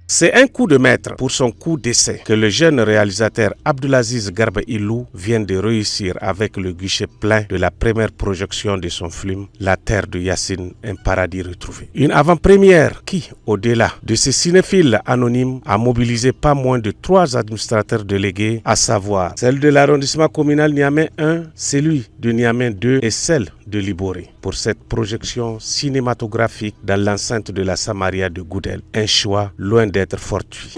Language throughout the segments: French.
C'est un coup de maître pour son coup d'essai que le jeune réalisateur Abdulaziz Garba Illou vient de réussir avec le guichet plein de la première projection de son film La Terre de Yacine, un paradis retrouvé. Une avant-première qui, au-delà de ces cinéphiles anonymes, a mobilisé pas moins de 3 administrateurs délégués, à savoir celle de l'arrondissement communal Niamey 1, celui de Niamey 2 et celle de Liboré pour cette projection cinématographique dans l'enceinte de la Samaria de Goudel. Un choix loin d'être fortuit.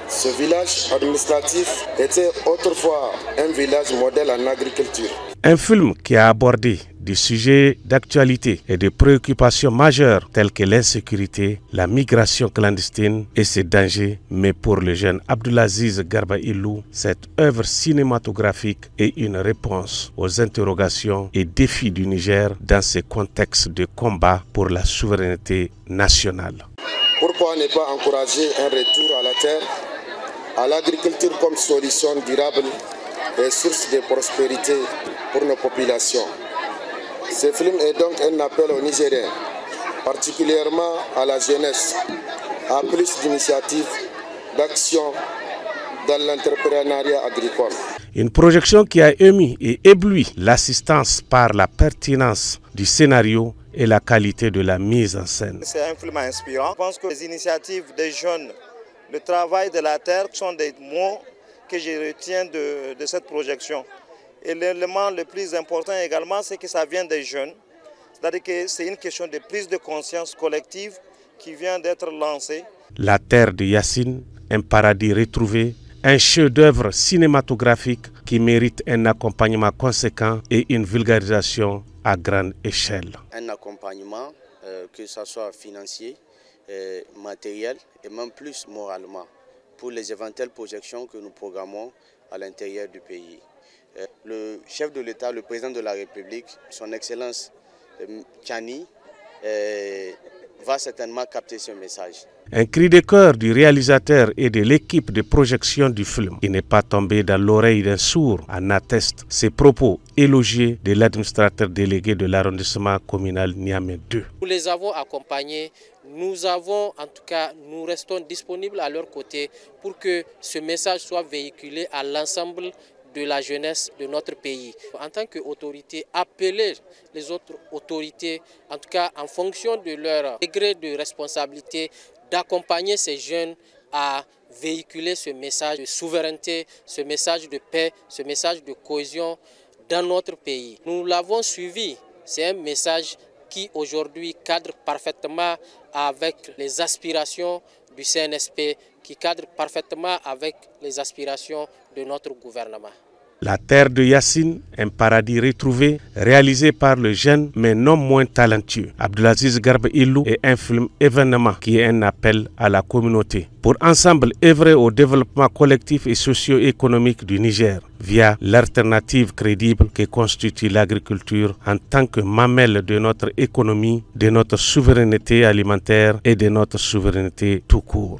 Ce village administratif était autrefois un village modèle en agriculture. Un film qui a abordé des sujets d'actualité et de préoccupations majeures telles que l'insécurité, la migration clandestine et ses dangers. Mais pour le jeune Abdulaziz Garba Illou, cette œuvre cinématographique est une réponse aux interrogations et défis du Niger dans ce contexte de combat pour la souveraineté nationale. Pourquoi ne pas encourager un retour à la terre, à l'agriculture comme solution durable et source de prospérité pour nos populations? Ce film est donc un appel aux Nigériens, particulièrement à la jeunesse, à plus d'initiatives, d'actions dans l'entrepreneuriat agricole. Une projection qui a émis et ébloui l'assistance par la pertinence du scénario et la qualité de la mise en scène. C'est un film inspirant. Je pense que les initiatives des jeunes, le travail de la terre sont des mots que je retiens de cette projection. Et l'élément le plus important également, c'est que ça vient des jeunes. C'est-à-dire que c'est une question de prise de conscience collective qui vient d'être lancée. La Terre de Yacine, un paradis retrouvé, un chef-d'œuvre cinématographique qui mérite un accompagnement conséquent et une vulgarisation à grande échelle. Un accompagnement, que ce soit financier, matériel et même plus moralement, pour les éventuelles projections que nous programmons à l'intérieur du pays. Le chef de l'État, le président de la République, son Excellence Tchani, va certainement capter ce message. Un cri de cœur du réalisateur et de l'équipe de projection du film qui n'est pas tombé dans l'oreille d'un sourd en atteste ces propos élogieux de l'administrateur délégué de l'arrondissement communal Niamey 2. Nous les avons accompagnés, nous restons disponibles à leur côté pour que ce message soit véhiculé à l'ensemble de la jeunesse de notre pays. En tant qu'autorité, appeler les autres autorités, en tout cas en fonction de leur degré de responsabilité, d'accompagner ces jeunes à véhiculer ce message de souveraineté, ce message de paix, ce message de cohésion dans notre pays. Nous l'avons suivi, c'est un message qui aujourd'hui cadre parfaitement avec les aspirations du CNSP, qui cadre parfaitement avec les aspirations de notre gouvernement. La Terre de Yacine, un paradis retrouvé, réalisé par le jeune mais non moins talentueux Abdulaziz Garba Illou, est un film événement qui est un appel à la communauté pour ensemble œuvrer au développement collectif et socio-économique du Niger via l'alternative crédible que constitue l'agriculture en tant que mamelle de notre économie, de notre souveraineté alimentaire et de notre souveraineté tout court.